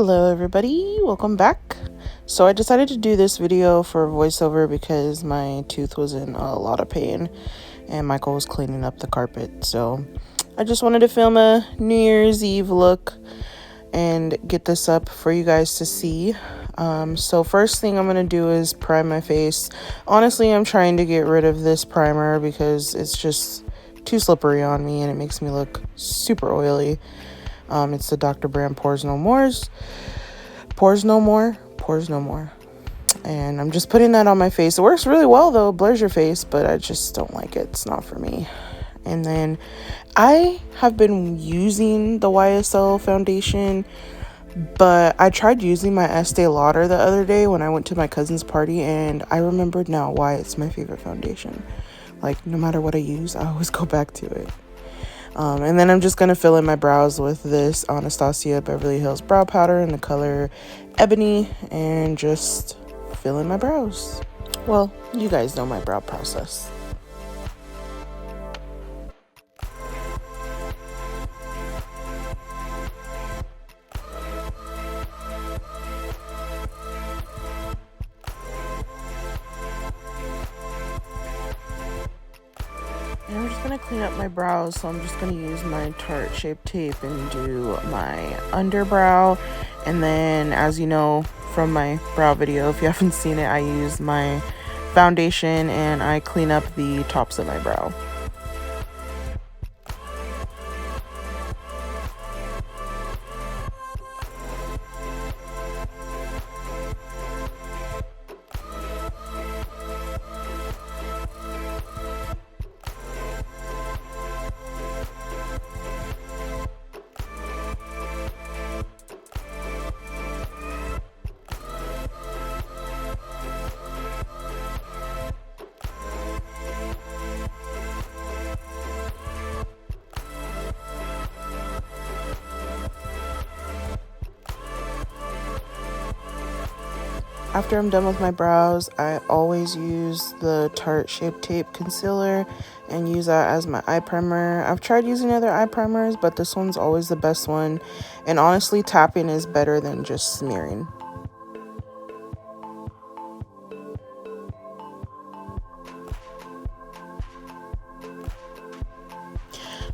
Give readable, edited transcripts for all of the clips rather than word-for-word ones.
Hello everybody, welcome back. So I decided to do this video for voiceover because my tooth was in a lot of pain and Michael was cleaning up the carpet. So I just wanted to film a New Year's Eve look and get this up for you guys to see. So first thing I'm going to do is prime my face. Honestly, I'm trying to get rid of this primer because it's just too slippery on me and it makes me look super oily. It's the Dr. Brand Pores No More. And I'm just putting that on my face. It works really well though, blurs your face, but I just don't like it. It's not for me. And then I have been using the YSL foundation, but I tried using my Estee Lauder the other day when I went to my cousin's party, and I remembered now why it's my favorite foundation. Like, no matter what I use, I always go back to it. And then I'm just going to fill in my brows with this Anastasia Beverly Hills brow powder in the color Ebony and just fill in my brows. Well, you guys know my brow process. And I'm just going to clean up my brows, so I'm just going to use my Tarte Shape Tape and do my underbrow. And then, as you know from my brow video, if you haven't seen it, I use my foundation and I clean up the tops of my brow. After I'm done with my brows, I always use the Tarte Shape Tape concealer and use that as my eye primer. I've tried using other eye primers, but this one's always the best one. And honestly, tapping is better than just smearing.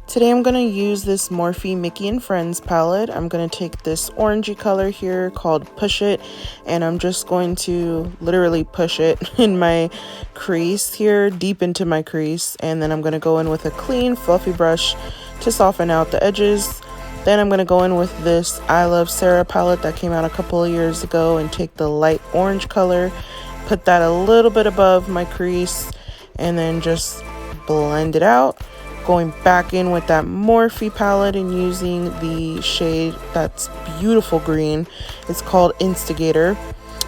Today I'm going to use this Morphe Mickey and Friends palette. I'm going to take this orangey color here called Push It, and I'm just going to literally push it in my crease here, deep into my crease, and then I'm going to go in with a clean fluffy brush to soften out the edges. Then I'm going to go in with this I Love Sarah palette that came out a couple of years ago and take the light orange color, put that a little bit above my crease, and then just blend it out. Going back in with that Morphe palette and using the shade that's beautiful green. It's called Instigator,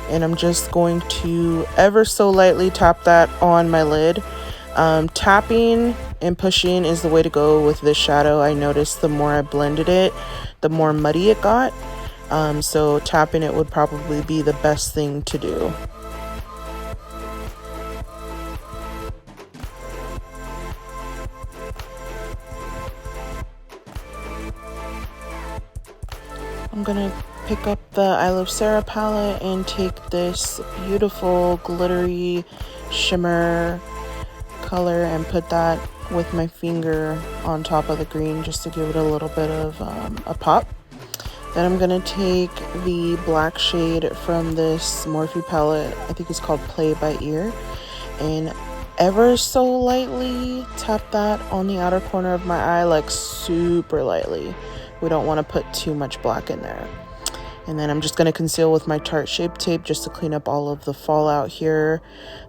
and I'm just going to ever so lightly tap that on my lid. Tapping and pushing is the way to go with this shadow. I noticed the more I blended it, the more muddy it got. So tapping it would probably be the best thing to do. I'm gonna pick up the I Love Sarah palette and take this beautiful glittery shimmer color and put that with my finger on top of the green just to give it a little bit of a pop. Then I'm gonna take the black shade from this Morphe palette, I think it's called Play by Ear, and ever so lightly tap that on the outer corner of my eye, like super lightly. We don't want to put too much black in there. And then I'm just going to conceal with my Tarte Shape Tape just to clean up all of the fallout here.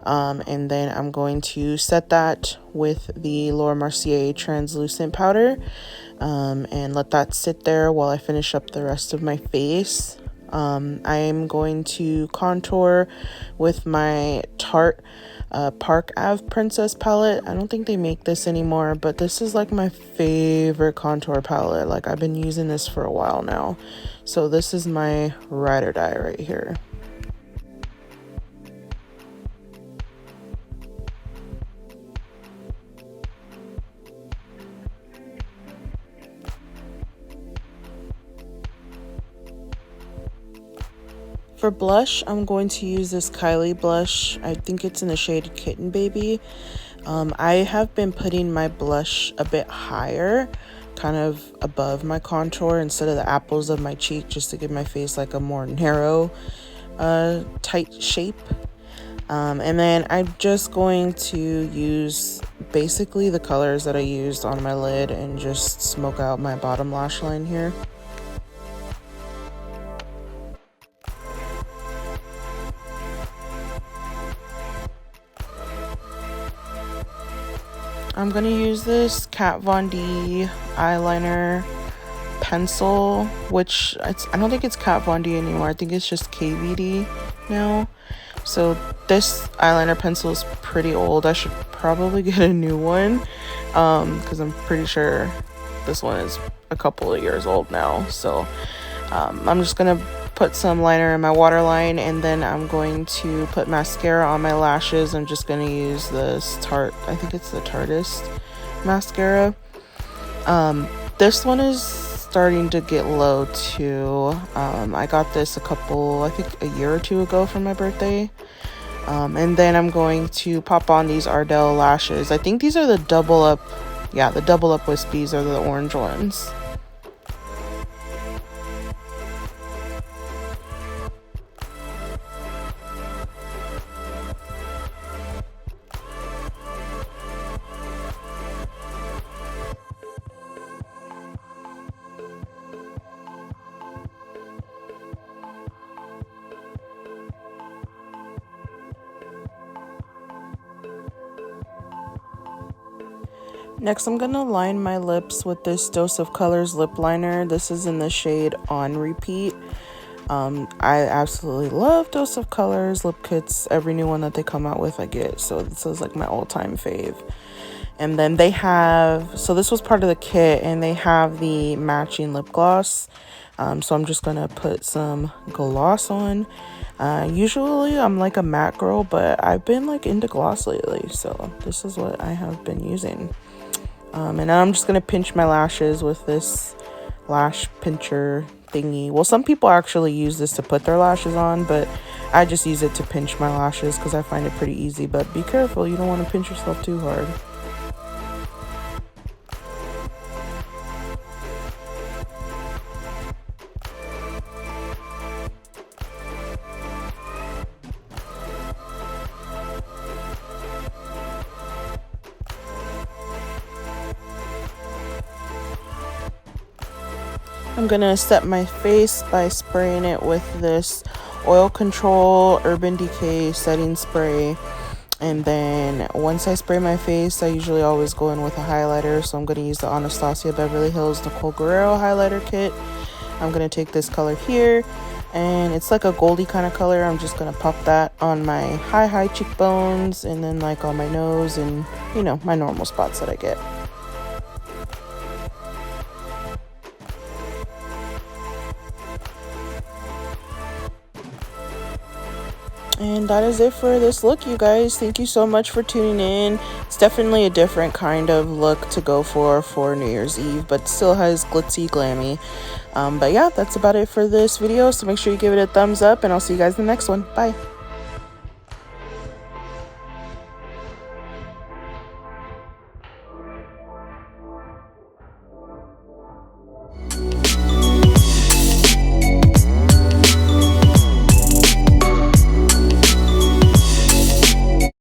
And then I'm going to set that with the Laura Mercier translucent powder and let that sit there while I finish up the rest of my face. I am going to contour with my Tarte Park Ave Princess palette. I don't think they make this anymore, but this is like my favorite contour palette. Like, I've been using this for a while now. So this is my ride or die right here. For blush, I'm going to use this Kylie blush. I think it's in the shade Kitten Baby. I have been putting my blush a bit higher, kind of above my contour instead of the apples of my cheek, just to give my face like a more narrow, tight shape. And then I'm just going to use basically the colors that I used on my lid and just smoke out my bottom lash line here. I'm going to use this Kat Von D eyeliner pencil, which I don't think it's Kat Von D anymore. I think it's just KVD now. So this eyeliner pencil is pretty old. I should probably get a new one because I'm pretty sure this one is a couple of years old now. So I'm just going to put some liner in my waterline, and then I'm going to put mascara on my lashes. I'm just going to use this I think it's the Tarteist mascara. This one is starting to get low too. I got this I think a year or two ago for my birthday. And then I'm going to pop on these Ardell lashes. I think these are the double up wispies are the orange ones. Next, I'm gonna line my lips with this Dose of Colors lip liner. This is in the shade On Repeat. I absolutely love Dose of Colors lip kits. Every new one that they come out with, I get. So this is like my all-time fave. And then they have, so this was part of the kit, and they have the matching lip gloss. So I'm just gonna put some gloss on. Usually I'm like a matte girl, but I've been like into gloss lately, so this is what I have been using. And now I'm just gonna pinch my lashes with this lash pincher thingy. Well, some people actually use this to put their lashes on, but I just use it to pinch my lashes because I find it pretty easy. But be careful, you don't want to pinch yourself too hard. I'm gonna set my face by spraying it with this Oil Control Urban Decay setting spray. And then once I spray my face, I usually always go in with a highlighter. So I'm gonna use the Anastasia Beverly Hills Nicole Guerrero highlighter kit. I'm gonna take this color here, and it's like a goldy kind of color. I'm just gonna pop that on my high cheekbones, and then like on my nose, and you know, my normal spots that I get. And that is it for this look, you guys. Thank you so much for tuning in. It's definitely a different kind of look to go for New Year's Eve, but still has glitzy glammy. But yeah, that's about it for this video. So make sure you give it a thumbs up, and I'll see you guys in the next one. Bye.